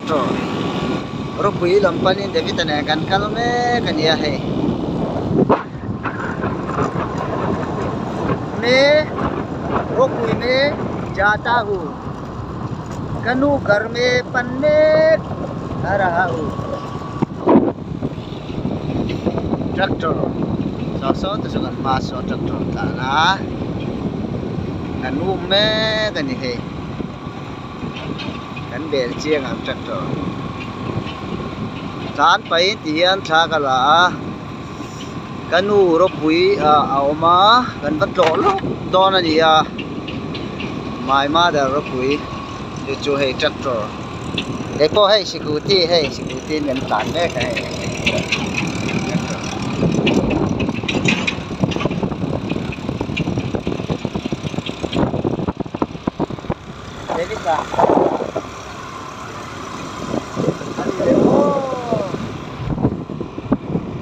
to ro pui lam panin David ane kan kalme kan ya he me ro pui me jata hu kanu घर में पन्ने आ रहा हूँ ट्रैक्टर सौ तो सुगन मास ट्रैक्टर ताना kanu me kan ni he kan bel chiang am tractor san pai tian tha kala kanu ro pui a oma kan vat lo don ani a mai ma da ro pui de chu he tractor de ko he security nen tan me ka he David